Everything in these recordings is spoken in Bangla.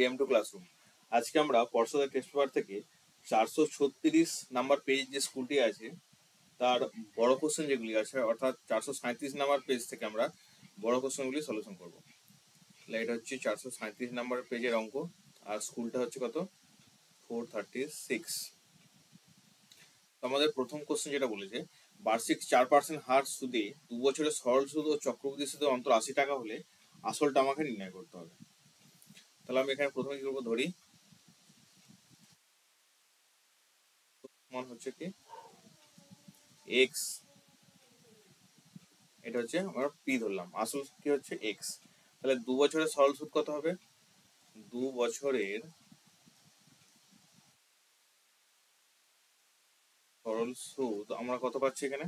PM2 classroom. আজকে আমরা পর্ষদের টেস্ট পেপার থেকে 436 নাম্বার পেজ যে স্কুলটি আছে তার বড় কোশ্চেন যেগুলি আছে, অর্থাৎ 437 নাম্বার পেজ থেকে আমরা বড় কোশ্চেনগুলি সলিউশন করবো। তাহলে এটা হচ্ছে 437 নাম্বার পেজের অঙ্ক, আর স্কুলটা হচ্ছে কত, 436। আমাদের প্রথম কোশ্চেন যেটা বলেছে, বার্ষিক 4% হার সুদে 2 বছরের সরল সুদ ও চক্রবৃদ্ধি সুদের অন্তর 80 টাকা হলে আসলটা আমাকে নির্ণয় করতে হবে। তাহলে আমি এখানে প্রথমে কি করবো, ধরি মান হচ্ছে কি এক্স, এটা হচ্ছে আমরা পি ধরলাম, আসল কি হচ্ছে এক্স। তাহলে 2 বছরের সরল সুদ কত হবে, 2 বছরের সরল সুদ আমরা কত পাচ্ছি এখানে,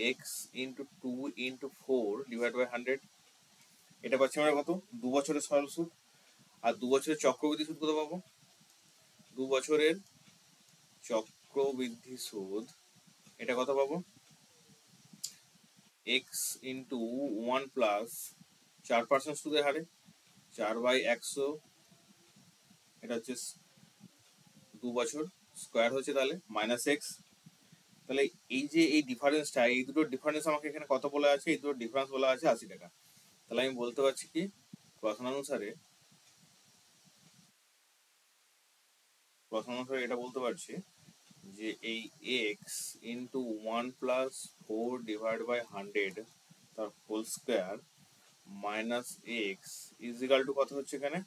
x into 2 into 4 divide by 100, এটা পাচ্ছি আমরা কত, 2 বছরের সরল সুদ। আর 2 বছরের চক্রবৃদ্ধি সুদ কত পাবো, 2 বছরের চক্রবৃদ্ধি সুদ এটা কত পাবো, এক্স ইন্টু 1 প্লাস 4% সুদের হারে 4/100, এটা হচ্ছে 2 বছর স্কোয়ার হচ্ছে, তাহলে মাইনাস এক্স। তাহলে এই যে এই ডিফারেন্সটা, এই দুটো ডিফারেন্স আমাকে এখানে কত বলা আছে, এই দুটো ডিফারেন্স বলা আছে 80 টাকা। তাহলে আমি বলতে পারছি কি, প্রশ্ন অনুসারে এটা বলতে পারছি যে এই x into 1 plus 4 divide by 100 তার whole square minus x is equal to কত হচ্ছে এখানে,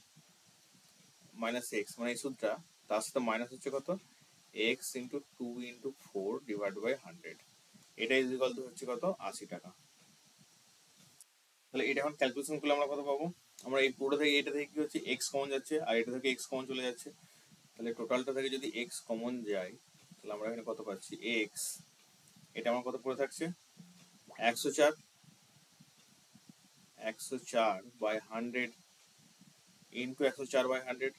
মাইনাস এক্স মানে এই সূত্রটা, তার সাথে মাইনাস হচ্ছে কত, x into 2 into 4 divide by 100, এটা ইজ ইকাল টু হচ্ছে কত, 80 টাকা। তাহলে এটা এখন ক্যালকুলেশন করলে আমরা কত পাবো, আমরা এই পুরো থেকে এটা থেকে কি হচ্ছে এক্স কমন যাচ্ছে, আর এটা থেকে এক্স কমন চলে যাচ্ছে। তাহলে টোটালটা থেকে যদি এক্স কমন যায়, তাহলে আমরা এখানে কত পাচ্ছি, এক্স, এটা আমার কত পড়ে থাকছে, 104, 104 বাই 100 ইন্টু 104 বাই 100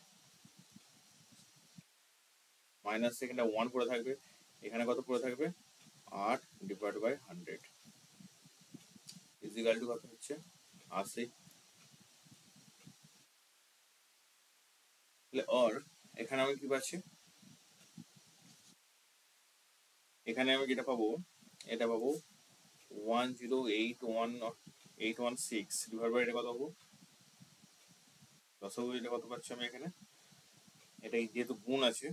মাইনাস এখানে 1 পড়ে থাকবে, এখানে কত পড়ে থাকবে, 8 divide by 100 is equal to কত হচ্ছে, 80। তাহলে অর এখানে আমি কি পাচ্ছি, এখানে আমি যেটা পাবো, এটা পাবো 1081816 ডিভাইড বাই এটা কত পাবো, দশমিক, এটা কত পাচ্ছি আমি এখানে, এটা যেহেতু গুণ আছে,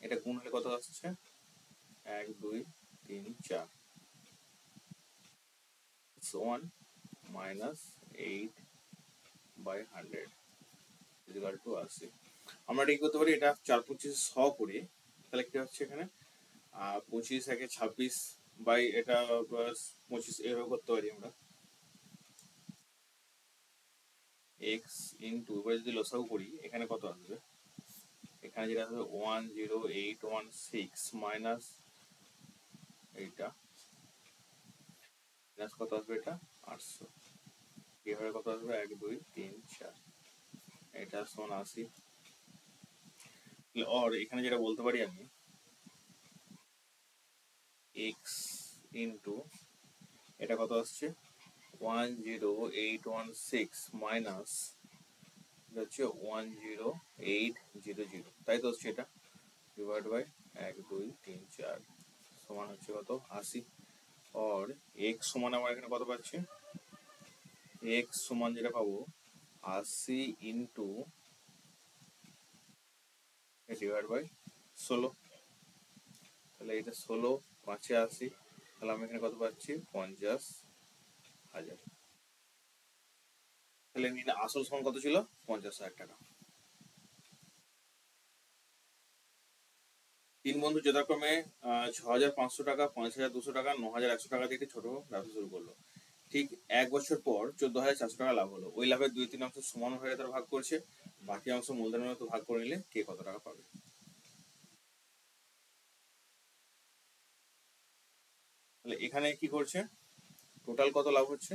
এটা গুণ হলে কত আসছে, 1 2 3 4 1 মাইনাস 8 বাই 100 ইকুয়াল টু 80। আমরা এটা কি করতে পারি, এটা 4 25 100 করে, তাহলে কি হচ্ছে এখানে 25 একে 26 বাই এটা 25 এভাবে করতে পারি আমরা, এক্স ইন্টু এবার যদি লসাগু করি এখানে কত আসবে, এখানে যেটা আসবে 10816 মাইনাস এইটা মাইনাস কত আসবে, এটা 800, এভাবে কত আসবে 1 2 3 4, এটা সমান 80। আর এখানে যেটা বলতে পারি আমি, এক্স ইন্টু এটা কত আসছে 10816 মাইনাস হচ্ছে 10800, তাই তো হচ্ছে এটা, ডিভাইড বাই 1 2 3 4 সমান হচ্ছে কত, 80। আর এক্স সমান আমরা এখানে কত পাচ্ছি, এক্স সমান যেটা পাবো 80 ইন্টু ডিভাইড বাই 16, তাহলে এটা 16 5 80, তাহলে আমি এখানে কত পাচ্ছি, 50,000। তাহলে আসল সমান কত ছিল, 50,000 টাকা। তিন বন্ধু যথাক্রমে 6,500 টাকা, 5,200 টাকা, 9,100 টাকা দিয়ে ছোট ব্যবসা শুরু করলো। ঠিক 1 বছর পর 14,400 টাকা লাভ হলো। ওই লাভের 2/3 অংশ সমান হয়ে তারা ভাগ করছে, বাকি অংশ মূলধনের মতো ভাগ করে নিলে কে কত টাকা পাবে। তাহলে এখানে কি করছে, টোটাল কত লাভ হচ্ছে,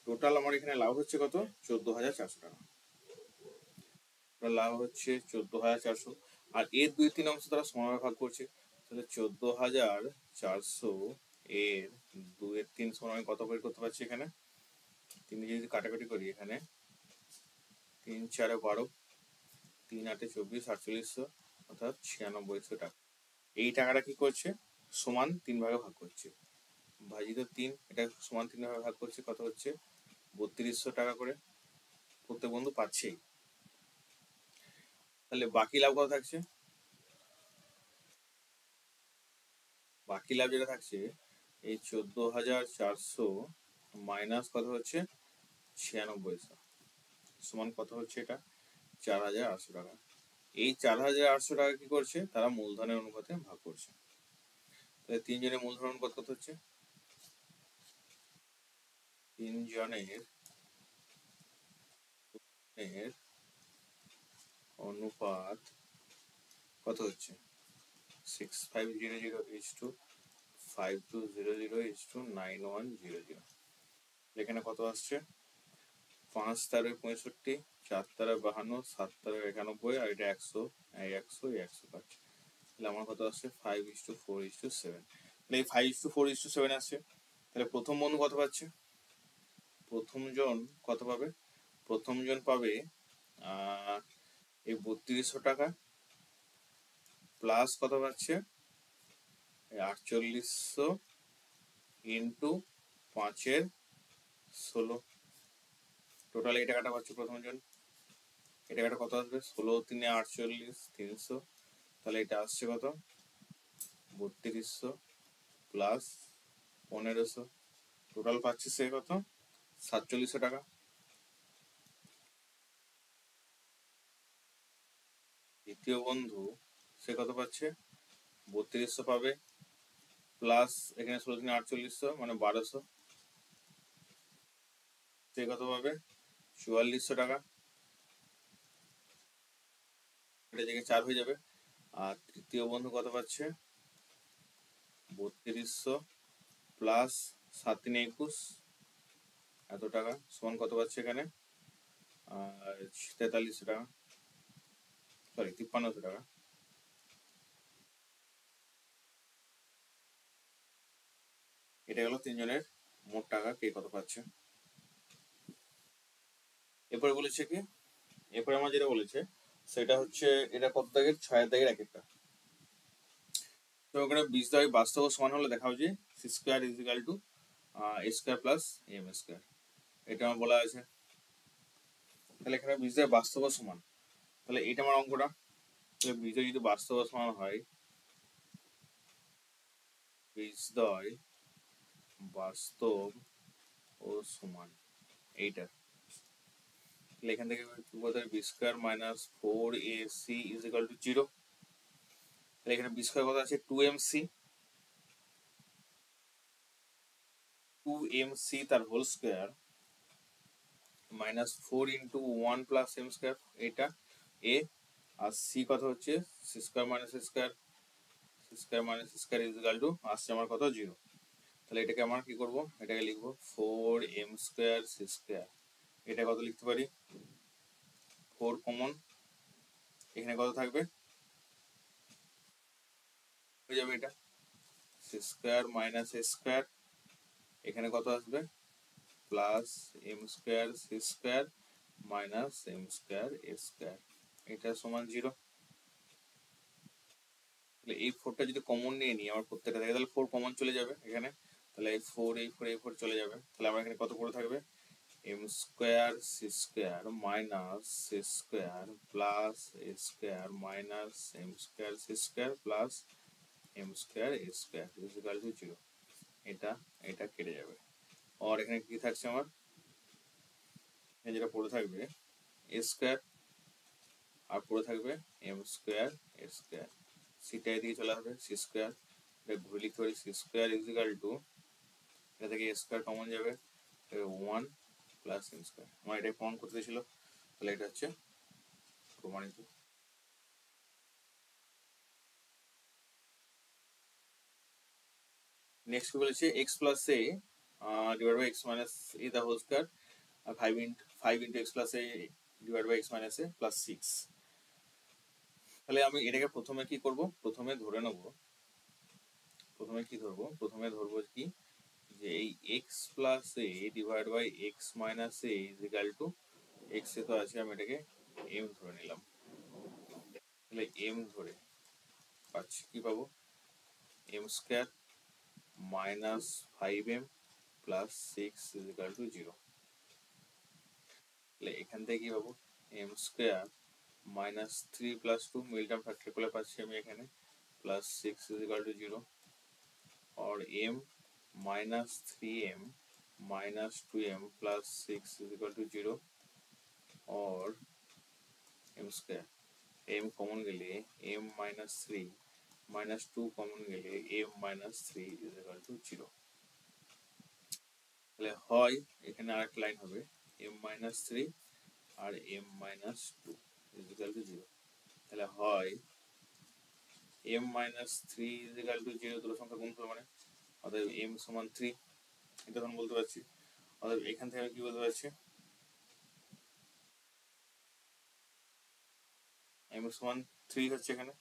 টোটাল আমার এখানে লাভ হচ্ছে কত, 14,400 টাকা, লাভ হচ্ছে 14,400, আর এর 2/3 অংশ তারা সমানভাবে ভাগ করছে। তাহলে 14,400 এর 2/3 সমান আমি কত বের করতে পারছি, এখানে 3 যদি কাটাকাটি করি, এখানে 3 4 12, 3 8 24, 4800, অর্থাৎ 9600 টাকা। এই টাকাটা কি করছে, সমান 3 ভাগে ভাগ করছে, ভাজিত 3, এটা সমান 3 ভাগে ভাগ করছে, কত হচ্ছে 3200 টাকা করে প্রত্যেক বন্ধু পাচ্ছেই। তাহলে বাকি লাভ কত থাকছে, বাকি লাভ যেটা থাকছে এই 14,400 মাইনাস কত হচ্ছে 9600 সমান কত হচ্ছে, এটা 4,800 টাকা। এই 4,800 টাকা কি করছে, তারা মূলধনের অনুপাতে ভাগ করছে। তাহলে তিনজনের মূলধন অনুপাত কত হচ্ছে, তিনজনের অনুপাত কত হচ্ছে 6500:5200:9100। এখানে কত আসছে, 5 তারে 65, 4 তারে 52, 7 তারে 91, আর এটা 100, 100 পাচ্ছে। তাহলে আমার কত আসছে 5:4:7। তাহলে এই 5:4:7 আসছে। তাহলে প্রথম বন্ধু কত পাচ্ছে, প্রথম জন কত পাবে, প্রথম জন পাবে এই 3200 টাকা প্লাস কত পাচ্ছে 4800 ইন্টু 5 16, টোটাল এই টাকাটা পাচ্ছে প্রথম জন। এই টাকাটা কত আসবে, 16 3 48 300, তাহলে এটা আসছে কত 3200 প্লাস 1500, টোটাল পাচ্ছে সে কত 4700 টাকা। দ্বিতীয় বন্ধু সে কত পাচ্ছে, 3200 পাবে প্লাস এখানে 16 3 4800 মানে 1200, সে কত পাবে 4400 টাকা, এটা জায়গায় 4 হয়ে যাবে। আর তৃতীয় বন্ধু কত পাচ্ছে 3200 প্লাস 7 3 21 এত টাকা সমান কত পাচ্ছে এখানে 4300 টাকা, সরি 5300 টাকা। এটা গেল তিনজনের মোট টাকা কে কত পাচ্ছে। এরপরে বলেছে কি, এরপরে আমার যেটা বলেছে সেটা হচ্ছে এটা কত দাগের, 6 দাগের এক একটা। তো ওখানে 20 দাগ বাস্তব সমান হলে দেখাও যে c square is equal to a square plus M square, এটা আমার বলা আছে। তাহলে এখানে 20 দাগ বাস্তব সমান, তাহলে এটা আমার অঙ্কটা, তাহলে 20 দাগ যদি বাস্তব সমান হয়, 20 দাগ বাস্তব ও সমান এইটা, তাহলে এখান থেকে বলতে হবে b square minus 4ac is equal to 0। তাহলে এখানে বি স্কোয়ার কত আছে 2mc, 2mc তার whole square minus 4 into 1 plus M square, এটা এ, আর সি কত হচ্ছে c square minus square, C square minus square is equal to আসছে আমার কত 0। তাহলে এটাকে আমরা কি করব, এটাকে লিখবো 4m স্কোয়ার সি স্কোয়ার, এটা কত লিখতে পারি 4 কমন, এখানে কত থাকবে হয়ে যাবে এটা সি স্কোয়ার মাইনাস স্কোয়ার, এখানে কত আসবে plus M square C square minus M square এ স্কোয়ার, এটা সমান 0। তাহলে এই 4টা যদি কমন নিয়ে নিই আমার প্রত্যেকটা থেকে, তাহলে 4 কমন চলে যাবে এখানে, তাহলে এই 4 এই 4 এই 4 চলে যাবে, তাহলে আমার এখানে কত করে থাকবে m square C square minus c square plus a square minus M square C square plus M square A square is equal to 0। এটা এটা কেটে যাবে, আর এখানে কি থাকছে আমার, যেটা পড়ে থাকবে এ স্কোয়ার আর পড়ে থাকবে এম স্কোয়ার এ স্কোয়ার, সিটা এদিকে চলে আসবে সি স্কোয়ার, এটা ঘুরে লিখতে পারি c square is equal to, এটা থেকে এ স্কোয়ার কমন যাবে 1 প্লাস এম স্কোয়ার, আমার এটাই প্রমাণ করতে ছিল, তাহলে এটা হচ্ছে প্রমাণিত। নেক্সট বলেছে x plus A divide by x minus a the whole square, আর 5 into x plus A divide by x minus a plus 6। তাহলে আমি এটাকে প্রথমে কি করব, প্রথমে ধরে নেব, প্রথমে কি ধরবো, প্রথমে ধরবো কি যে এই X plus A divide by x minus A is equal to X এ তো আছে, আমি এটাকে এম ধরে নিলাম। তাহলে এম ধরে পাচ্ছি কি পাবো, m square minus 5m plus 6 equal to 0। তাহলে এখান থেকে কি পাবো, m square minus 3 plus 2 middle term factor করলে পাচ্ছি আমি এখানে প্লাস 6 ইজিক্যাল টু 0, और m minus 3m minus 2m plus 6 equal to 0, और m स्क्वायर m कॉमन के लिए m माइनस 3 माइनस 2 कॉमन के लिए m माइनस 3 इजिकल टू 0। তাহলে হয় এখানে আরেকটা লাইন হবে m minus 3 R m minus 2 is equal to 0। তাহলে হয় m মাইনাস 3 ইজিক্যাল টু 0 দুটো সংখ্যা গুণ করব, মানে অতএব m সমান 3, এটা তখন বলতে পারছি। অতএব এখান থেকে আমি কি বলতে পারছি, m সমান 3 হচ্ছে এখানে।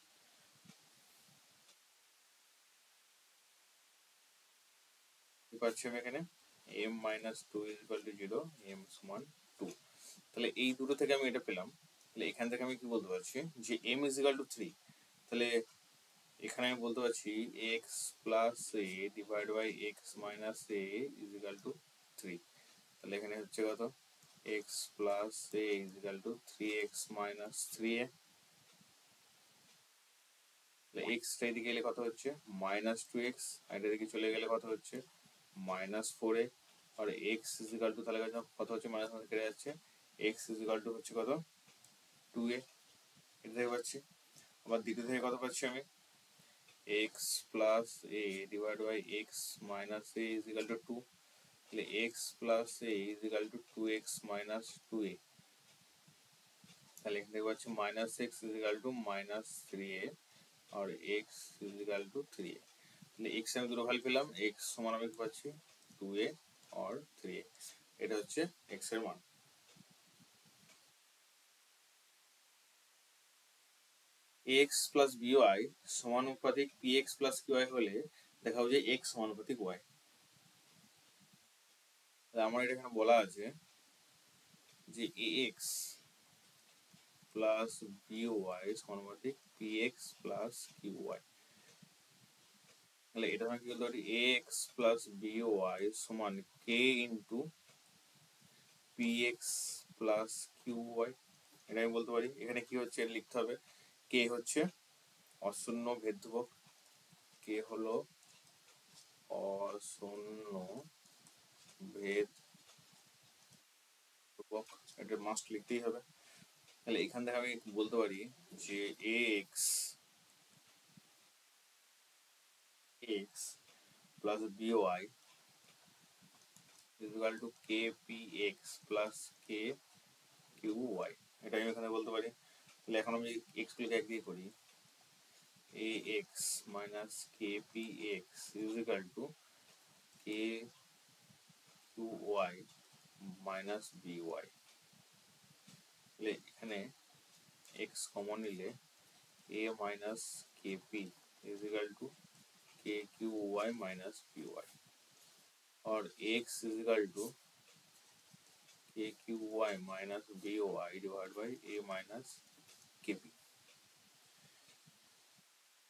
কি পাচ্ছি আমি এখানে, m minus 2 equal to 0, m সমান 2। তাহলে এই দুটো থেকে আমি এটা পেলাম। তাহলে এখান থেকে আমি কি বলতে পারছি যে m ইজ ইকুয়াল টু 3। তাহলে এখানে আমি বলতে পারছি x plus a divide by x minus a is equal to 3। তাহলে এখানে হচ্ছে কত, x plus a is equal to 3x minus 3a। তাহলে x টা এদিকে গেলে কত হচ্ছে মাইনাস 2x, আর এটা দিকে চলে গেলে কত হচ্ছে মাইনাস 4a, আর x ইজ ইকুয়াল টু তাহলে কত হচ্ছে মাইনাস মাইনাস কেটে যাচ্ছে, x ইজ ইকুয়াল টু হচ্ছে কত 2a, এটা থেকে পাচ্ছি। আবার দ্বিতীয় থেকে কত পাচ্ছি আমি, x plus a divide by x minus a is equal to 2। তাহলে x plus a is equal to 2x minus 2a। তাহলে এখান থেকে পাচ্ছি minus x is equal to minus 3a, और x is equal two 3a। তাহলে x আমি দুটো ভ্যালু পেলাম, x সমান আমি পাচ্ছি 2a और 3a। এটা হচ্ছে x এর মান। ax প্লাস by সমানুপাতিক px প্লাস qy হলে দেখাবো যে x সমানুপাতিক y। আমার এটা এখানে বলা আছে যে ax প্লাস by সমানুপাতিক px প্লাস qy। তাহলে এটা আমি কি বলতে পারি, ax প্লাস by সমান k into px plus qy, এটা আমি বলতে পারি। এখানে কি হচ্ছে লিখতে হবে, k হচ্ছে অশূন্য ভেদ ধ্রুবক, k হলো অশূন্য ভেদ ধ্রুবক, এটা মাস্ট লিখতেই হবে। তাহলে এখান থেকে আমি বলতে পারি যে ax plus by is equal to kpx plus kqy, এটা আমি এখানে বলতে পারি। তাহলে এখন আমি x গুলোকে একদিকে করি, ax minus kpx is equal to kqy minus by। তাহলে এখানে x কমন নিলে a minus kp is equal to kqy minus py, और x is equal to kqy minus by divided by a minus kp।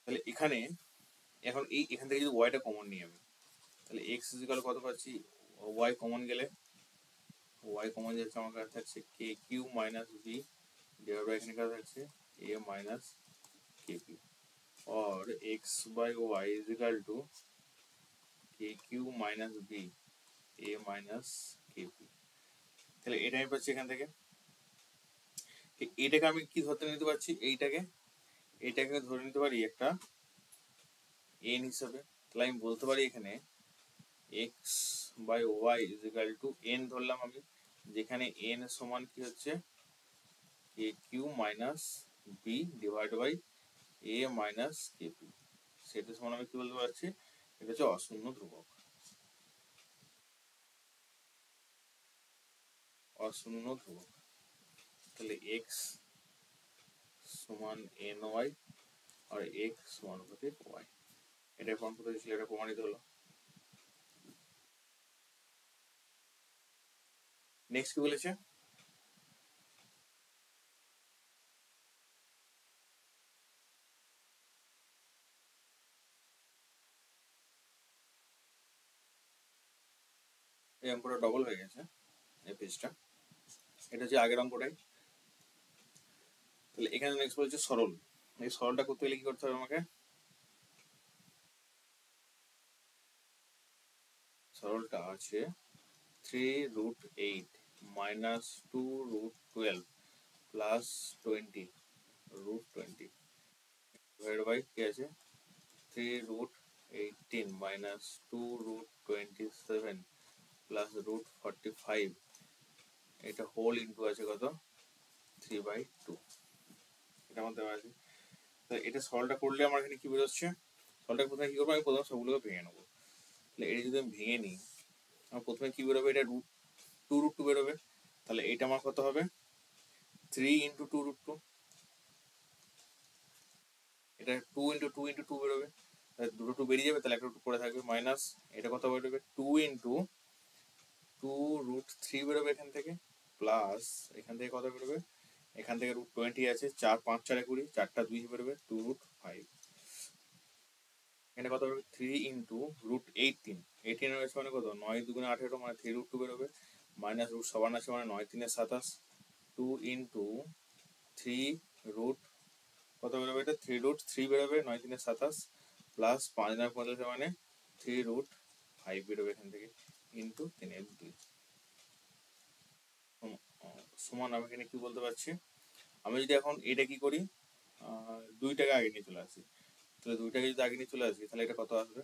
তাহলে এখানে এখন এখান থেকে যদি y টা কমন নিই আমি, তাহলে x is equal কত পাচ্ছি, y কমন গেলে y কমন যাচ্ছে, আমার কাছে থাকছে kq minus b divide by এখানে কাছে থাকছে a minus kp, और x by y is equal to kq minus b a minus kp। তাহলে এটা আমি পাচ্ছি এখান থেকে। এটাকে আমি কি ধরতে নিতে পারছি, এইটাকে ধরে নিতে পারি একটা n হিসাবে। তাহলে আমি বলতে পারি এখানে x by y is equal to n ধরলাম আমি, যেখানে n সমান কি হচ্ছে kq minus b divide by a minus kp, সেটা সমান আমি কি বলতে পারছি, এটা হচ্ছে অশূন্য ধ্রুবক, অশূন্য ধ্রুবক। তাহলে x সমান ny আর x সমানুপাতিক y, এটা কোন পদ্ধতি ছিল, এটা প্রমাণিত হলো। নেক্সট কি বলেছে, এই অঙ্কটা ডবল হয়ে গেছে এই পেজটা, এটা হচ্ছে আগের অঙ্কটাই। তাহলে এখানে নেক্সট বলছে সরল। এই সরলটা করতে গেলে কি করতে হবে আমাকে? সরলটা আছে 3√8 minus 2√12 plus 20 √20 divided by কি আছে 3√18 minus 2√27 plus √45, এটা হোল ইন্টু আছে কত 3/2, এটা আমার দেওয়া আছে। তো এটা সলভটা করলে আমার এখানে কি বেরোচ্ছে, সলভটা প্রথমে কি করবো, আমি প্রথমে সবগুলোকে ভেঙে নেবো। তাহলে এটা যদি আমি ভেঙে নিই, আমার প্রথমে কি বেরোবে, এটা √2 বেরোবে। তাহলে এটা আমার কত হবে 3 ইন্টু 2√2, এটা 2 ইন্টু 2 ইন্টু 2 বেরোবে, তাহলে দুটো 2 বেরিয়ে যাবে, তাহলে একটা 2 পড়ে থাকবে, মাইনাস এটা কত বেরোবে 2 ইন্টু 2√3 বেরোবে এখান থেকে, প্লাস এখান থেকে কত বেরোবে, এখান থেকে √20 আছে, 4 5 4 20, 4টা 2 বেরোবে 2√5, এটা কত বেরোবে 3 ইন্টু √18, 18 রয়েছে মানে কত 9 2 18, মানে 3√2 বেরোবে, মাইনাস √ সমান আছে মানে 9 3 27, 2 ইন্টু 3 রুট কত বেরোবে, এটা 3√3 বেরোবে, 9 3 27, প্লাস 5 9 45 মানে 3√5 বেরোবে এখান থেকে, ইন্টু 3/2 সমান। আমি এখানে কি বলতে পারছি, আমি যদি এখন এটা কি করি 2টাকে আগে নিয়ে চলে আসি, তাহলে 2টাকে যদি আগে নিয়ে চলে আসি তাহলে এটা কত আসবে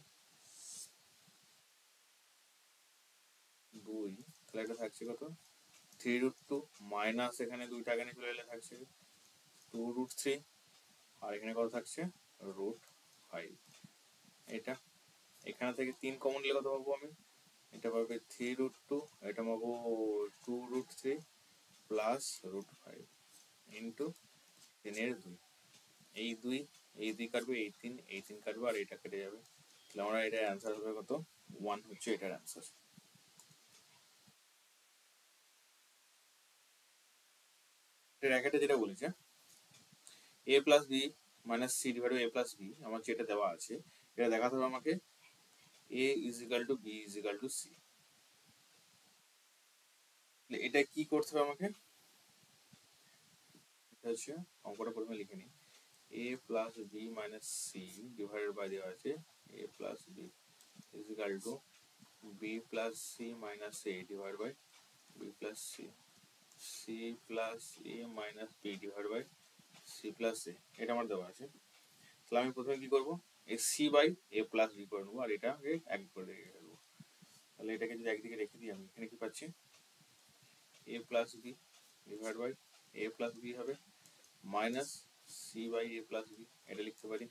2, তাহলে এটা থাকছে কত 3√2, মাইনাস এখানে 2টা আগে নিয়ে চলে এলে থাকছে 2√3, আর এখানে কত থাকছে √5, এটা এখানে থেকে 3 কমন নিলে কত পাবো আমি, এটা পাবে 3√2, এটা পাবো 2√3 প্লাস √5 ইন্টু 3/2, এই 2 এই 2 কাটবে, এই 3 কাটবে, আর এটা কেটে যাবে, তাহলে আমরা এটার অ্যান্সার হবে কত 1 হচ্ছে এটার অ্যান্সার। র্যাকেটে যেটা বলেছে a plus B minus c divide by a plus b, আমার যেটা দেওয়া আছে এটা দেখাতে হবে আমাকে a is equal to b is equal to c. এটা কি করতে হবে আমাকে, এটা হচ্ছে অঙ্কটা প্রথমে লিখে নিই, a plus B minus C divided by দেওয়া আছে a plus B is equal to B plus C minus A divide by B plus C, C plus A minus B divide by C plus A, এটা আমার দেওয়া আছে। তাহলে আমি প্রথমে কি করবো, A C by A plus B করে নেবো, আর এটাকে এক করে রেখে দেবো। তাহলে এটাকে যদি একদিকে রেখে দিই, আমি এখানে কি পাচ্ছি A plus B divide by A plus B হবে, minus C by A plus B, এটা লিখতে পারি,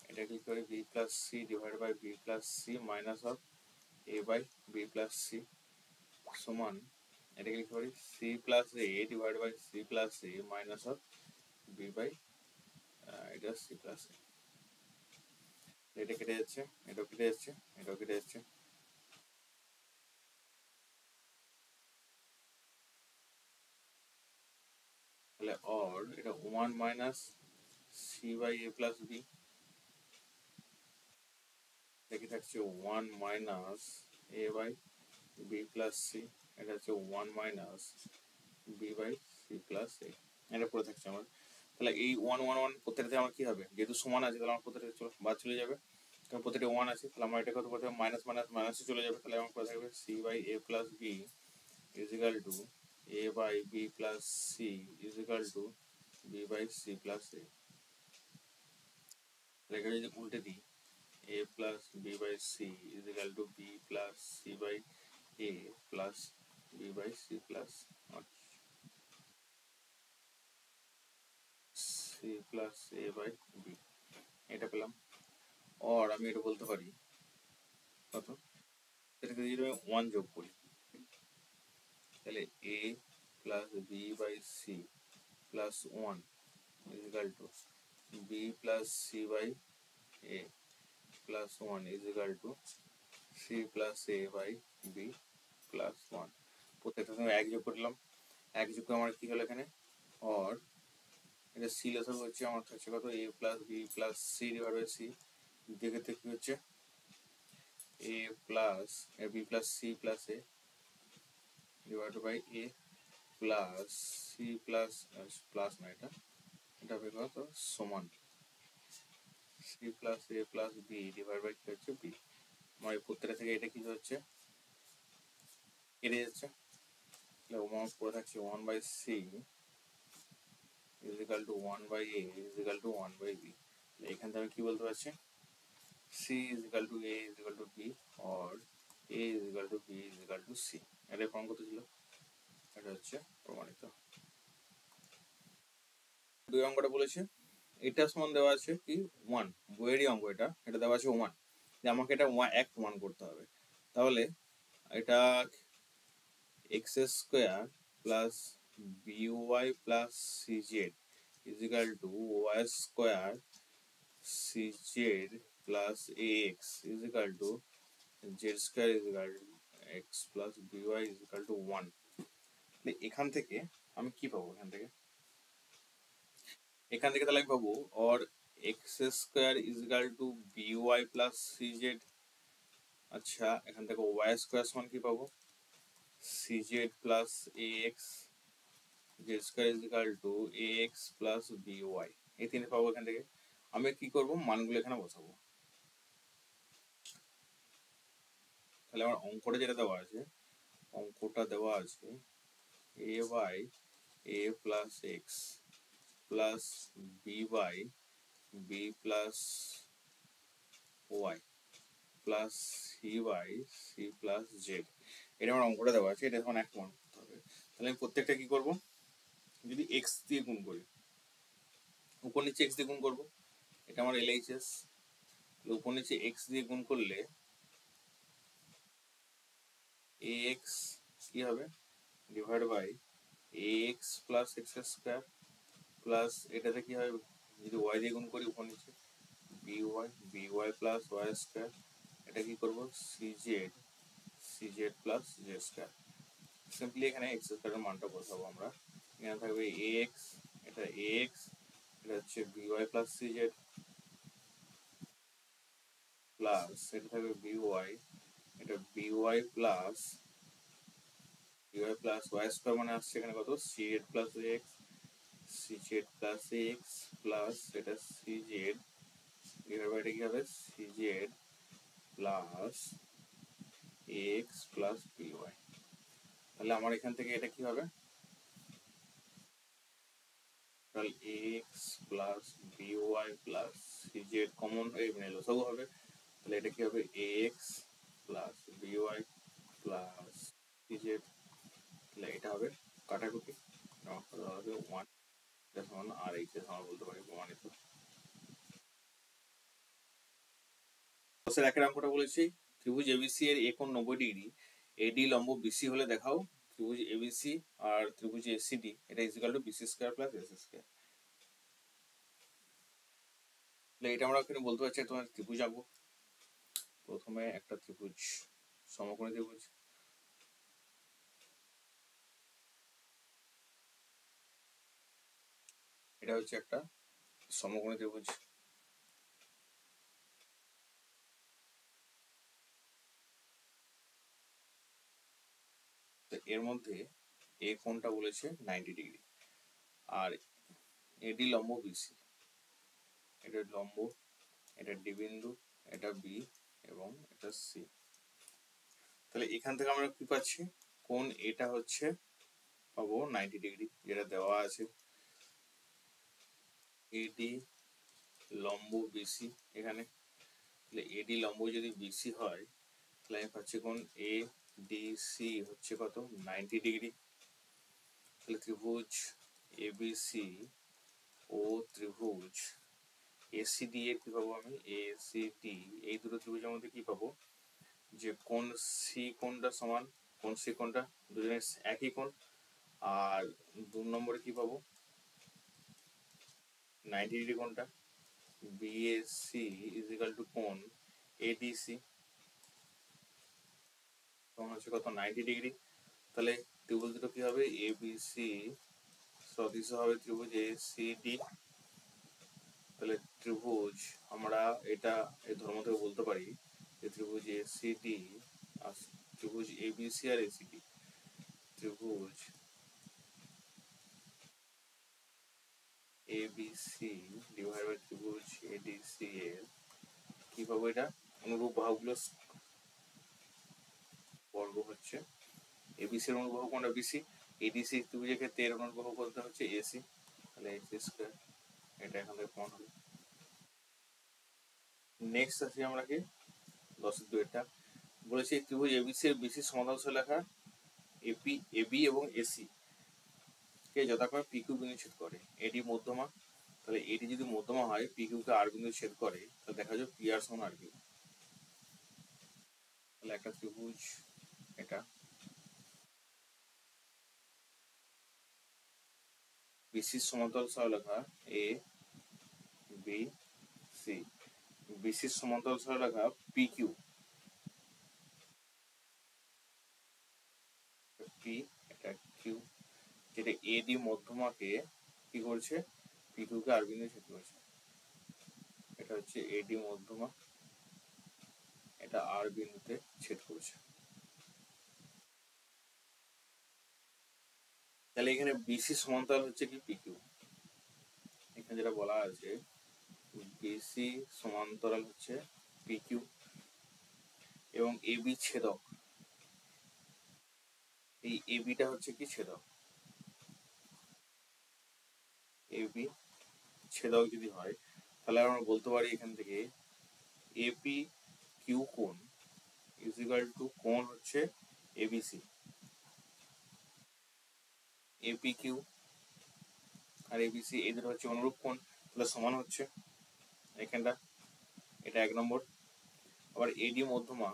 এটা লিখতে পারি B plus C divide by B plus C minus of A by B plus C, সমান এটাকে লিখতে পারি C plus A divide by C plus A minus of B by এটা সি প্লাস এ, এটা কেটে যাচ্ছে, এটাও কেটে যাচ্ছে, এটাও কেটে যাচ্ছে, তাহলে অর এটা 1 minus C by A plus B, দেখে থাকছে 1 minus A by B plus C, এটা হচ্ছে 1 minus B by C plus A, এটা পড়ে থাকছে আমার। তাহলে এই 1 1 1 প্রত্যেকটাতে আমার কি হবে, যেহেতু সমান আছে তাহলে আমার প্রত্যেকটা বাদ চলে যাবে, কারণ প্রত্যেকটা 1 আছে, তাহলে আমার এটা কত পড়ে থাকবে মাইনাস মাইনাস মাইনাসে চলে যাবে, তাহলে আমার পড়ে থাকবে C by A plus B is equal to A by B plus C is equal to B by C plus A. এটাকে যদি উল্টে দিই a plus b by c is equal to b plus c by a plus b by c plus c plus a by b, এটা পেলাম। আর আমি এটা বলতে পারি কত, এটাকে যদি আমি 1 যোগ করি তাহলে a plus b by c plus 1 is equal to b plus c by a plus 1 is equal to c plus a by b plus 1, প্রত্যেকটা সঙ্গে 1 যোগ করলাম, 1 যোগ করে আমার কি হলো এখানে, আর এটা সি লেসার হচ্ছে আমার থাকছে কত A plus B plus C divide by C, দ্বিতীয় ক্ষেত্রে কি হচ্ছে a plus b plus c plus a divide by a plus c plus plus না এটা হবে কত সমান c plus a plus b divide by কি হচ্ছে b। আমার এই প্রত্যেকটা থেকে এটা কি হচ্ছে কেটে যাচ্ছে, তাহলে ওমান পড়ে থাকছে 1 by c is equal to 1 by a is equal to 1 by b। এখান থেকে আমি কি বলতে পারছি c is equal to a is equal to b or a is equal to b is equal to c। এটা প্রমাণ করতে ছিল, এটা হচ্ছে প্রমাণিত। দুই অঙ্কটা বলেছে এটা সমান দেওয়া আছে কি 1, বইয়েরই অঙ্ক এটা দেওয়া আছে 1, যে আমাকে এটা 1 প্রমাণ করতে হবে। তাহলে এটা X square plus B Y plus C Z is equal to Y square C Z plus X is equal to Z square is equal to X plus B Y is equal to 1। এখান থেকে আমি কি পাবো, এখান থেকে তাহলে আমি পাবো or x square is equal two by plus CZ. আচ্ছা এখান থেকে ওয়াই স্কোয়ার সমান কি পাবো CZ plus A x Z square is equal to A x plus by, এই তিনটে পাবো। এখান থেকে আমি কি করব মানগুলো এখানে বসাবো। তাহলে আমার অঙ্কটা যেটা দেওয়া আছে, অঙ্কটা দেওয়া আছে A by A plus X plus B by B plus Y plus C by C plus Z, এটা আমার অঙ্কটা দেওয়া আছে। এটা এখন এক মান করতে হবে। তাহলে আমি প্রত্যেকটা কি করব, যদি এক্স দিয়ে গুণ করি, উপর নিচে এক্স দিয়ে গুণ করবো, এটা আমার এলএইচএস। উপর নিচে এক্স দিয়ে গুণ করলে এ এক্স কি হবে divide by a x plus x square plus এটাতে কি হবে যদি ওয়াই দিয়ে গুণ করি উপর নিচে বিওয়াই প্লাস ওয়াই স্কোয়ার, এটা কি করবো CZ plus Z square. Simply এখানে এক্স স্কোয়ারের মানটা বসাবো আমরা। এখানে থাকবে এ এক্স, এটা এ এক্স, এটা হচ্ছে বিওয়াই প্লাস সিজেড প্লাস এটা থাকবে বিওয়াই, এটা বিওয়াই প্লাস ওয়াই স্কোয়ার মানে আসছে এখানে কত CZ plus x, CZ plus X plus এটা সিজেড ডিভাইড বাই কি হবে CZ plus X plus by. তাহলে আমার এখান থেকে এটা কি হবে তাহলে x plus B Y plus CZ common মানে লসাগু হবে, তাহলে এটা কি হবে x plus B Y plus CZ, তাহলে এটা হবে কাটাকুটি হবে 1 এটা সমান আর এইচ এস আমরা বলতে পারি প্রমাণিত। বসের একের অঙ্কটা বলেছি ত্রিভুজ এবিসি এর কোণ 90 ডিগ্রি, এডি লম্ব বিসি হলে দেখাও ত্রিভুজ এবিসি আর ত্রিভুজ এসিডি এটা is equal to BC square plus S square. তাহলে এটা আমরা এখানে বলতে পারছি তোমার ত্রিভুজ আঁকবো। প্রথমে একটা ত্রিভুজ সমকোণী ত্রিভুজ, এটা হচ্ছে একটা সমকোণী ত্রিভুজ। এর মধ্যে এ কোণটা বলেছে 90 ডিগ্রি আর এডি লম্ব বিসি, এটা লম্ব, এটা ডি বিন্দু, এটা বি এবং এটা সি। তাহলে এখান থেকে আমরা কি পাচ্ছি কোণ এটা হচ্ছে পাবো 90 ডিগ্রি যেটা দেওয়া আছে, এডি লম্ব বিসি এখানে। তাহলে এডি লম্ব যদি বিসি হয় তাহলে আমি পাচ্ছি কোণ এ ডি সি হচ্ছে কত 90 ডিগ্রি। তাহলে ত্রিভুজ এবিসি ও ত্রিভুজ এসিডি এর কি পাবো আমি এসিডি, এই দুটো ত্রিভুজের মধ্যে কি পাবো যে কোণ সি কোণটা সমান, কোণ সি কোণটা দুজনের একই কোণ, আর 2 নম্বরে কি পাবো 90 ডিগ্রি কোণটা বিএসি ইজ ইকুয়াল টু কোণ এডিসি তখন হচ্ছে কত 90 ডিগ্রি। তাহলে ত্রিভুজ দুটো কি হবে এবিসি সদৃশ হবে ত্রিভুজ এসিডি। তাহলে ত্রিভুজ আমরা এটা এই ধর্ম থেকে বলতে পারি যে ত্রিভুজ ত্রিভুজ এসিডি আর ত্রিভুজ এবিসি আর এসিডি, ত্রিভুজ এবিসি ডিভাইড বাই ত্রিভুজ এডিসি এর কি পাবো, এটা অনুরূপ বাহুগুলো বর্গ হচ্ছে। এবিসি এর অনুবাহু কোনটা, বিসি। এডিসি ত্রিভুজের ক্ষেত্রে এর অনুবাহু বলতে হচ্ছে এসি, তাহলে এসি স্কয়ার, এটা এখান থেকে প্রমাণ হবে। নেক্সট আসি আমরা কি 10-2 বলেছি ত্রিভুজ এবিসি এর বিসি সমাধান লেখা এপি এবি এবং এসি কে যথাক্রমে পি কিউ বিন্দু ছেদ করে। এডি মধ্যমা, তাহলে এডি যদি মধ্যমা হয় পি কিউ কে আর বিন্দু ছেদ করে, তাহলে দেখা যাবে পি আর সমান আর কিউ। তাহলে একটা ত্রিভুজ এটা বিসি সমান্তরাল সরলরেখা এ বি সি, বিসি সমান্তরাল সরলরেখা পি কিউ, পি এটা কিউ, যেটা এডি মধ্যমাকে কি করছে, পি কিউ কে আর বিন্দু ছেদ করছে। এটা হচ্ছে এডি মধ্যমা, এটা আর বিন্দুতে ছেদ করছে। তাহলে এখানে বিসি সমান্তরাল হচ্ছে কি পি কিউ, এখানে যেটা বলা আছে বিসি সমান্তরাল হচ্ছে পি কিউ এবং এবি ছেদক, এই এবিটা হচ্ছে কি ছেদক, এবি ছেদক যদি হয় তাহলে আমরা বলতে পারি এখান থেকে এপি কিউ কোণ ইজ ইকুয়াল টু কোণ হচ্ছে ABC, AP Q R ABC এদের হচ্ছে অনুরূপ কোণ, তাহলে সমান হচ্ছে এখানটা, এটা 1 নম্বর। আবার এডি মধ্যমা,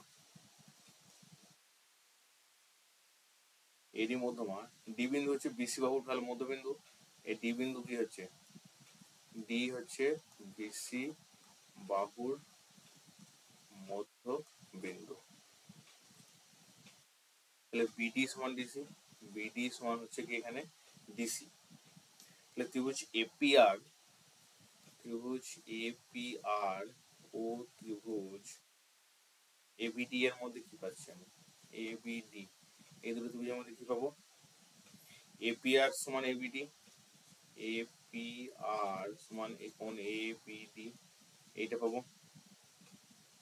এডি মধ্যমা ডি বিন্দু হচ্ছে বিসি বাহুর তাহলে মধ্যবিন্দু, এই ডি বিন্দু কি হচ্ছে, ডি হচ্ছে বিসি বাহুর মধ্য বিন্দু, তাহলে বিডি সমান ডিসি, বিডি সমান হচ্ছে কি এখানে ডিসি। তাহলে ত্রিভুজ এপিআর, ত্রিভুজ এপিআর ও ত্রিভুজ এবিডি এর মধ্যে কি পাচ্ছি আমি, এবিডি, এই দুটো ত্রিভুজের মধ্যে কি পাবো, এপিআর সমান এবিডি, এপিআর সমান কোণ এবিডি, এইটা পাবো।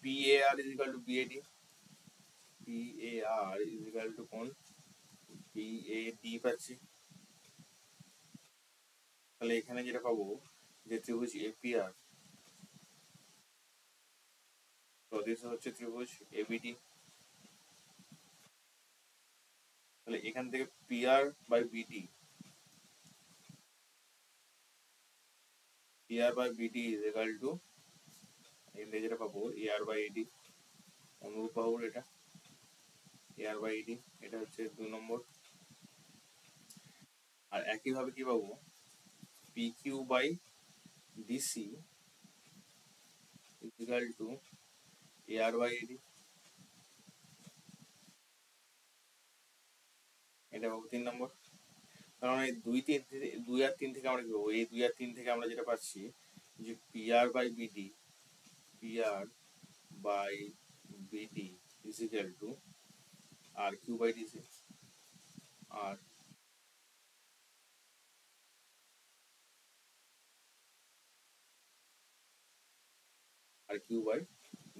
PAR is equal two BAD, PAR is equal two কোণ পিএডি পাচ্ছি। তাহলে এখানে যেটা পাবো যে ত্রিভুজ এপিআর প্রদেশ হচ্ছে ত্রিভুজ এবিডি, তাহলে এখান থেকে PR by BD, PR by BD is equal to এখানে যেটা পাবো এআর বাই এডি, অনুরূপ বাহুর এটা এআর বাই এডি, এটা হচ্ছে 2 নম্বর। আর একইভাবে কি পাবো P Q by DC is equal to AR by AD, এটা পাবো 3 নম্বর। কারণ এই 2 আর 3 থেকে আমরা কি পাবো, এই 2 আর 3 থেকে আমরা যেটা পাচ্ছি যে PR by BD, PR by BD is equal to R Q by DC, আর আর কিউ বাই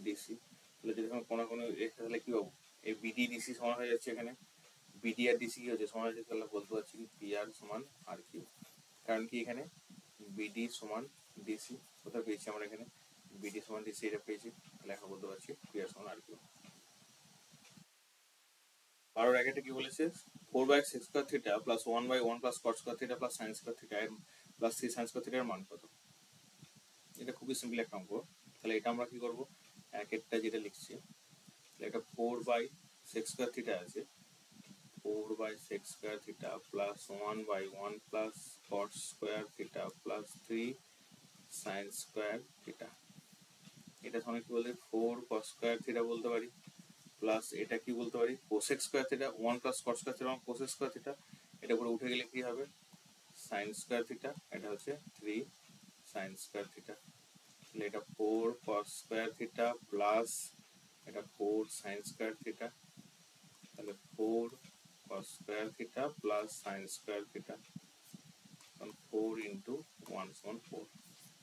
ডিসি। তাহলে যদি আমরা কোনো কোনো তাহলে কি পাবো, এই বিডি ডিসি সমান হয়ে যাচ্ছে, এখানে বিডি আর ডিসি কি হচ্ছে সমান হচ্ছে, তাহলে বলতে পারছি কি পি আর সমান আর কিউ, কারণ কি এখানে বিডি সমান ডিসি, কোথায় পেয়েছি আমরা এখানে বিডি সমান ডিসি এটা পেয়েছি, তাহলে এখন বলতে পারছি পি আর সমান আর কিউ। 12 কি বলেছে 4/6 square theta plus 1/1 plus cot square theta plus sine square theta এর প্লাস 3 সাইন স্কয়ার থিটার মান কত। এটা খুবই সিম্পল একটা অঙ্ক। তাহলে এটা আমরা কি করব, একটা যেটা লিখছি এটা 4/6 স্কয়ার থিটা আছে, 4/6 square theta plus 1/1 plus cot square theta plus 3 sine square theta, এটা সমান কি বলতে 4 কস স্কয়ার থিটা বলতে পারি, প্লাস এটা কি বলতে পারি cosec square theta, 1 plus cot square theta cosec square theta, এটা পুরো উঠে গেলে কি হবে সাইন স্কয়ার থিটা, এটা হচ্ছে 3 সাইন স্কয়ার থিটা। তাহলে এটা 4 কস স্কয়ার থিটা প্লাস এটা 4 সাইন স্কয়ার থিটা, তাহলে 4 কস square theta plus sine square theta, 4 into 1 সমান 4।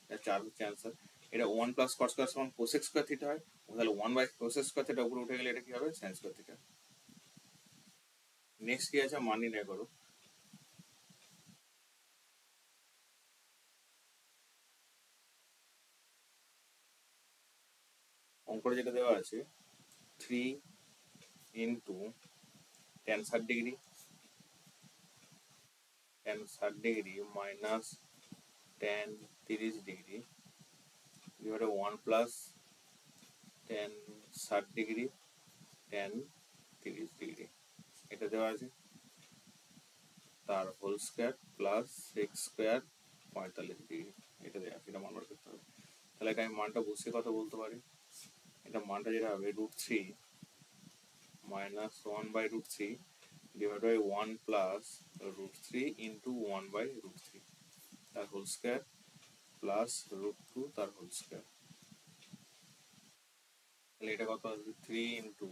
এটা 4 হচ্ছে অ্যান্সার। এটা 1 প্লাস কস স্কয়ার সমান কোসেক স্কয়ার থিটা হয়, তাহলে 1 বাই কোসেক স্কয়ার থিটা উপরে উঠে গেলে এটা কি হবে, সাইন স্কয়ার থিটা। নেক্সট কি আছে, মান নির্ণয় করো। অঙ্কটা যেটা দেওয়া আছে 3 into tan 60 degree, tan 60 degree minus tan 30 degree divided 1 plus tan 60 degree tan 30 degree, এটা দেওয়া আছে, তার whole square plus six square 45 degree, এটা দেওয়া আছে, এটা মান বার করতে হবে। তাহলে এটা আমি মানটা বসিয়ে কথা বলতে পারি। এটা মানটা যেটা হবে √3 minus 1 by √3 divide by 1 plus √3 into 1 by √3 তার হোল স্কয়ার প্লাস √2 তার হোল স্কয়ার। তাহলে এটা কত আসবে, 3 ইন্টু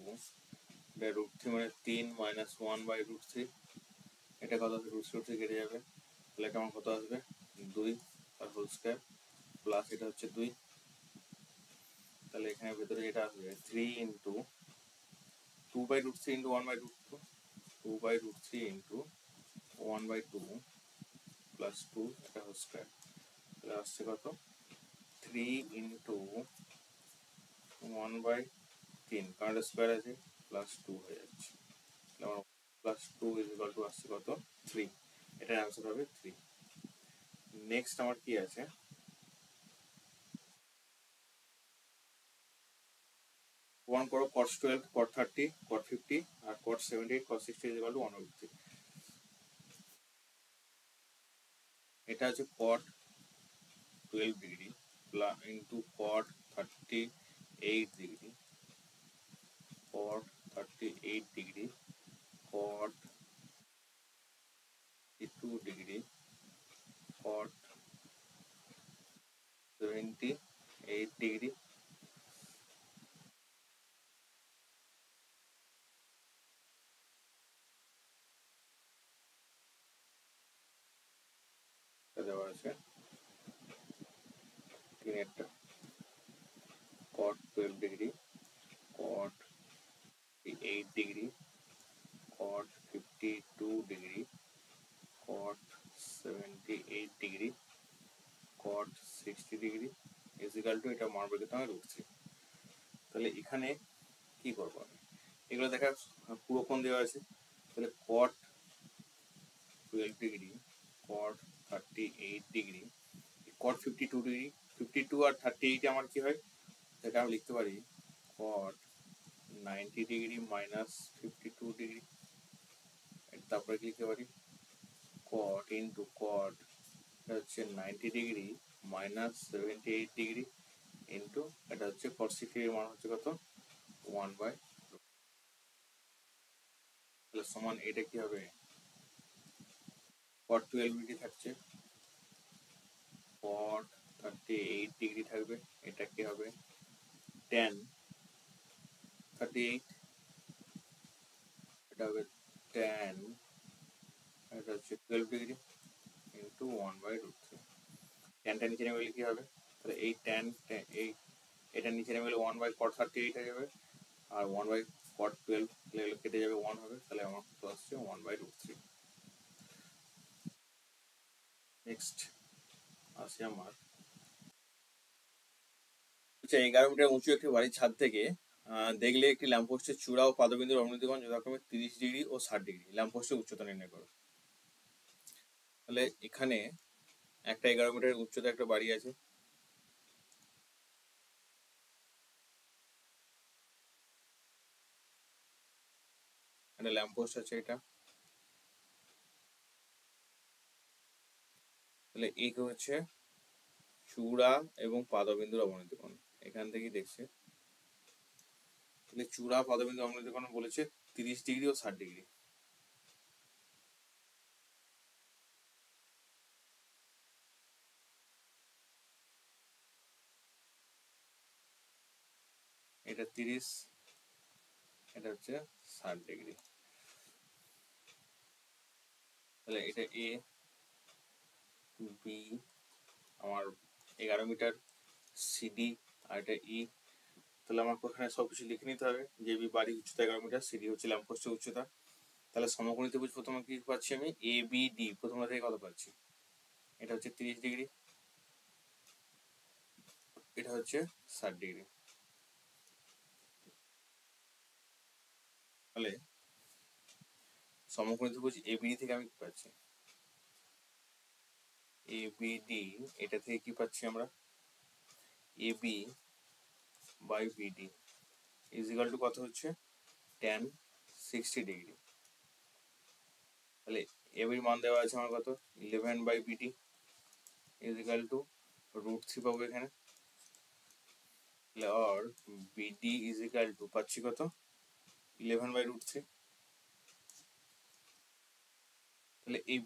√3 মানে 3 মাইনাস 1 বাই √3, এটা কত আসবে, √3 কেটে যাবে, তাহলে এটা আমার কত আসবে 2 তার হোল স্কয়ার প্লাস এটা হচ্ছে 2, তাহলে এখানে ভেতরে যেটা আসবে 3 into 2 by √3 into 1 by √2, 2 by √3 into 1 by 2 plus 2 এটা হোল স্কয়ার, তাহলে আসছে কত 3 ইন্টু 1 বাই 3 কারণ স্কয়ার আছে প্লাস 2 হয়ে যাচ্ছে, তাহলে আমার প্লাস 2 ইজ ইকুয়াল টু আসছে কত 3, এটার অ্যান্সার হবে 3। নেক্সট আমার কি আছে, প্রমাণ করো cos 12 cot 30 cot 50 আর cot 78 cos 60 is equal to 1/3। এটা হচ্ছে cot 12 degree into cot 38 degree, cot 38 degree, cot 2 degree, cot 78 degree, দেওয়া আছে তিনেরটা, cot 12 degree, cot 8 degree, cot 52 degree, cot 78 degree, cot 60 degree is equal to, এটা মান বের করতে হবে √3। তাহলে এখানে কি করবো আমি, এগুলো দেখা পুরো কোণ দেওয়া আছে, তাহলে cot 12 degree, cot 38 degree, cot 52 degree, 52 আর 38 আমার কি হয়, সেটা আমি লিখতে পারি cot 90 ডিগ্রি মাইনাস 52 ডিগ্রি, তারপরে কি লিখতে পারি cot ইন্টু cot এটা হচ্ছে 90 ডিগ্রি মাইনাস 78 ডিগ্রি ইন্টু এটা হচ্ছে cot 60 এর মান হচ্ছে কত 1 বাই, তাহলে সমান এটা কি হবে cot 12 ডিগ্রি থাকছে, cot 38 ডিগ্রি থাকবে, এটা কি হবে tan 38, এটা হবে tan এটা হচ্ছে 12 ডিগ্রি ইন্টু 1 বাই √3, ট্যানটা নিচে নেমে গেলে কি হবে, তাহলে এই tan এই এটা নিচে নেমে গেলে 1 বাই cot 38 হয়ে যাবে, আর 1 বাই cot 12 কেটে যাবে 1 হবে, তাহলে আমার কত আসছে 1 বাই √3। নেক্সট আসে আমার 11 মিটার উঁচু একটি বাড়ির ছাদ থেকে দেখলে একটি ল্যাম্পপোস্টের চূড়া ও পাদবিন্দুর অবনতিকোণ যথাক্রমে 30 ডিগ্রি ও 60 ডিগ্রি, ল্যাম্পপোস্টের উচ্চতা নির্ণয় করো। তাহলে এখানে একটা 11 মিটার উচ্চতা একটা বাড়ি আছে, একটা ল্যাম্পপোস্ট আছে এটা, তাহলে এই হচ্ছে চূড়া এবং পাদবিন্দুর অবনতিকোণ, এখান থেকেই দেখছে, তাহলে চূড়া পাদবিন্দুর অবনতিকোণ বলেছে 30 ডিগ্রি ও 60 ডিগ্রি। এটা 30 এটা হচ্ছে 60 ডিগ্রি। তাহলে এটা এ, বি আমার 11 মিটার, সিডি আর এটা ই। তাহলে আমার এখানে সবকিছু লিখে নিতে হবে যে বি বাড়ি উচ্চতা 11 মিটার, সিডি হচ্ছে ল্যাম্পপোস্টের উচ্চতা। তাহলে সমকোণী ত্রিভুজ প্রথমে কি পাচ্ছি আমি, এ বি ডি প্রথমটা থেকে কত পাচ্ছি, এটা হচ্ছে 30 ডিগ্রি, এটা হচ্ছে 60 ডিগ্রি। তাহলে সমকোণী ত্রিভুজ এ বি থেকে আমি কি পাচ্ছি, এ বি ডি, এটা থেকে কি পাচ্ছি আমরা, A B by BD is equal to কত হচ্ছে, tan 60 ডিগ্রি। তাহলে এ বির মান দেওয়া আছে আমার কত, 11 by BD is equal to √3 পাবো এখানে। তাহলে আর বিডি ইজ ইকুয়াল টু পাচ্ছি কত, 11 বাই √3। তাহলে এই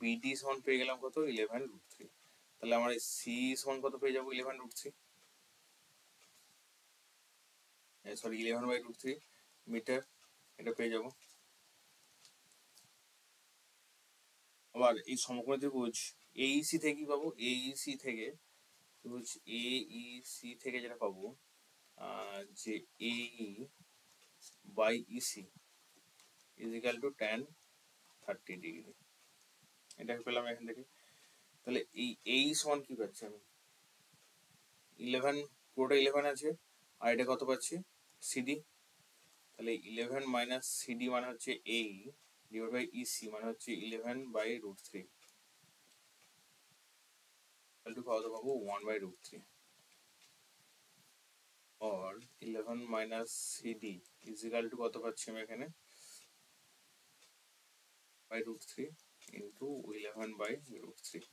বিডি সমান পেয়ে গেলাম কত, 11√3। তাহলে আমার এই সি সমান কত পেয়ে যাবো, 11√3, সরি 11/√3 মিটার, এটা পেয়ে যাবো। আবার এই সমকোণী ত্রিভুজ এইসি থেকে কি পাবো, এইসি থেকে ত্রিভুজ এইসি থেকে যেটা পাবো যে এই by EC is equal to tan 30 degree, এটা পেলাম এখান থেকে। তাহলে এই সমান কি পাচ্ছি আমি, 11, পুরোটা 11 আছে, আর এটা কত পাচ্ছি, সিডি। তাহলে 11 মাইনাস সিডি মানে হচ্ছে এই ডিভাইড বাই ইসি মানে হচ্ছে 11/√3, তাহলে কত পাবো, 1/√3। और 11 minus CD is equal to কত পাচ্ছি আমি এখানে, √3 ইন্টু 11/√3।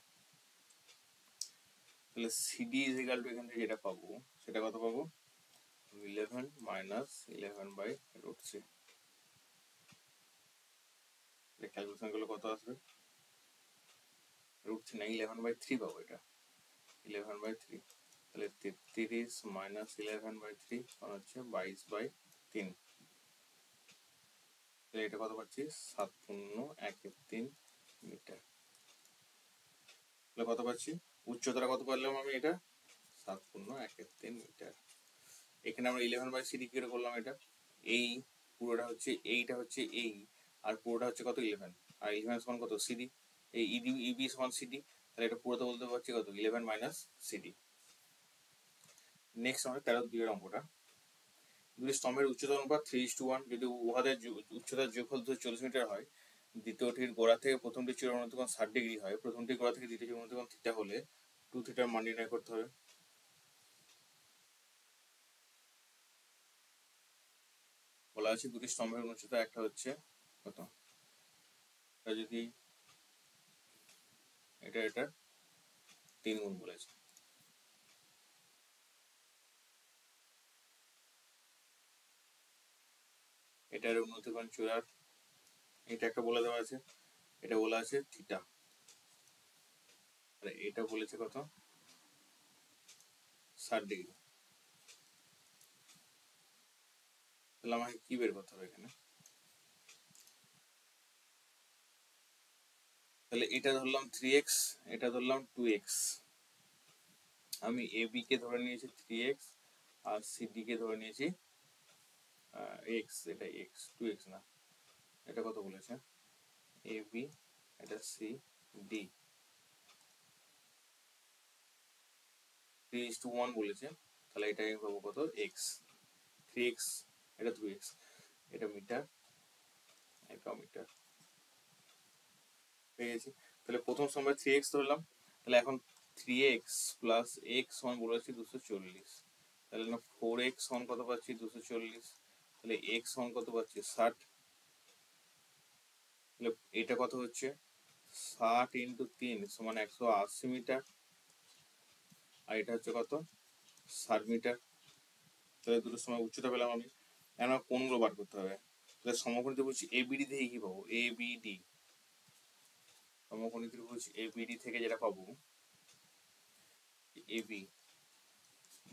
তাহলে সিডি ইজ ইকুয়াল টু এখান থেকে যেটা পাবো সেটা কত পাবো, 11 মাইনাস 11/√3। ক্যালকুলেশন করলে কত আসবে, √3 না 11/3 পাবো, এটা 11/3। তাহলে 33 মাইনাস 11/3 মানে হচ্ছে 22/3। তাহলে এটা কত পাচ্ছি, 7.13 মিটার। তাহলে কত পাচ্ছি, উচ্চতাটা কত পারলাম আমি, এটা 7.13 মিটার। এখানে আমরা 11/সিডি কি করে করলাম, এটা এই পুরোটা হচ্ছে, এইটা হচ্ছে এই, আর পুরোটা হচ্ছে কত 11, আর 11 সমান কত সিডি, এই ইবি সমান সিডি। তাহলে এটা পুরোটা বলতে পারছি কত, 11 মাইনাস সিডি। নেক্সট আমাদের 13-2 অঙ্কটা, দুটি স্তম্ভের উচ্চতা অনুপাত 3:1, যদি উহাদের উচ্চতার যোগফল 240 মিটার হয়, দ্বিতীয়টির গোড়া থেকে প্রথমটির চূড়ার অনতিকোণ 60 ডিগ্রি হয়, প্রথমটির গোড়া থেকে দ্বিতীয় অনতিকোণ থিটা হলে 2 থিটার মান নির্ণয় করতে হবে। বলা আছে দুটি স্তম্ভের উচ্চতা, একটা হচ্ছে কত, যদি এটা 3 গুণ বলেছে, এটার উন্নতিকোণ চূড়ার, এটা একটা বলে দেওয়া আছে, এটা বলা আছে থিটা, আর এটা বলেছে কত, 60 ডিগ্রি। তাহলে আমাকে কি বের করতে হবে এখানে, তাহলে এটা ধরলাম 3x, এটা ধরলাম 2x, আমি এ বি কে ধরে নিয়েছি 3x আর সিডি কে ধরে নিয়েছি x, এটা x 2x না, এটা কত বলেছে, এ বি, এটা সি ডি 3:1 বলেছে। তাহলে এটা আমি পাবো কত, x, 3x, এটা 2x, এটা মিটার, এটা মিটার পেয়ে গেছি। তাহলে প্রথম সময় 3x ধরলাম, তাহলে এখন 3x প্লাস x সমান বলেছি 240, তাহলে 4x সমান কত পাচ্ছি, 240। তাহলে x সমান কত পাচ্ছি, 60। তাহলে এটা কত হচ্ছে, 60 ইন্টু 3 সমান 180 মিটার, আর এটা হচ্ছে কত, 60 মিটার। তাহলে দুটোর সময় উচ্চতা পেলাম আমি। এখন কোণগুলো বার করতে হবে। তাহলে সমকোণী ত্রিভুজ এবিডি থেকে কি পাবো, এবিডি, সমকোণী ত্রিভুজ এবিডি থেকে যেটা পাবো, এবি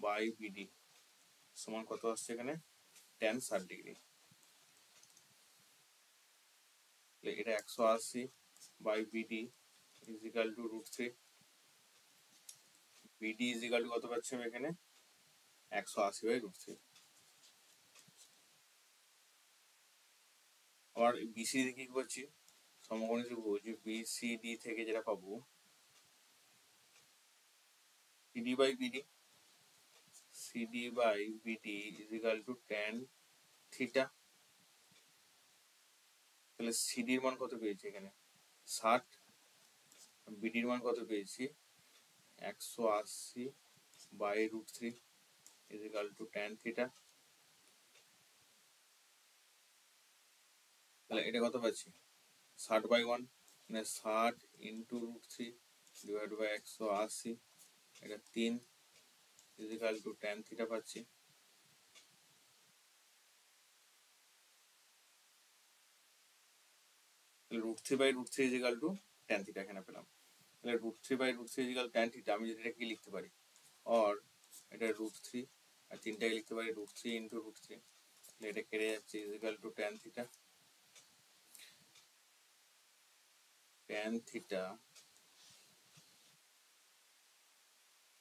বাই বিডি সমান কত আসছে এখানে, tan 60 ডিগ্রি। এটা 180 by BD is equal to √3। BD is equal to কত পাচ্ছি আমি এখানে 180 বাই √3। আবার বিসিডি কি করছি সমকোণী ত্রিভুজ বিসিডি থেকে যেটা পাবো CD by BD, CD by BD is equal to tan theta. তাহলে সিডির মান কত পেয়েছি এখানে 60, বিডির মান কত পেয়েছি 180 by √3 is equal to tan theta. তাহলে এটা কত পাচ্ছি 60/1 মানে 60 ইন্টু √3 ডিভাইড বাই 180, এটা 3 is equal to tan theta পাচ্ছি। √3 by √3 is equal to tan theta এখানে পেলাম। তাহলে √3 by √3 is equal tan theta, আমি যদি এটা কি লিখতে পারি আর এটা √3 আর তিনটাকে লিখতে পারি √3 ইন্টু √3, এটা কেটে যাচ্ছে is equal to tan theta. tan theta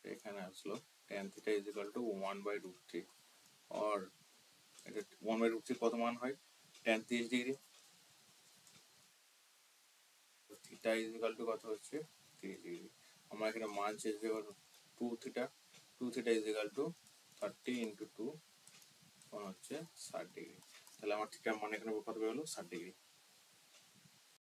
এখানে আসলো tan theta is equal two 1/√3 আর এটা 1/√3 কত মান হয় tan 30 degree, theta is equal to কত হচ্ছে 30 ডিগ্রি। আমরা এখানে মান চেঞ্জ করব 2 theta, 2 theta is equal two 30 into 2 হচ্ছে 60 ডিগ্রি। তাহলে আমার থিটার মান এখানে কত বেরোলো 60 ডিগ্রি।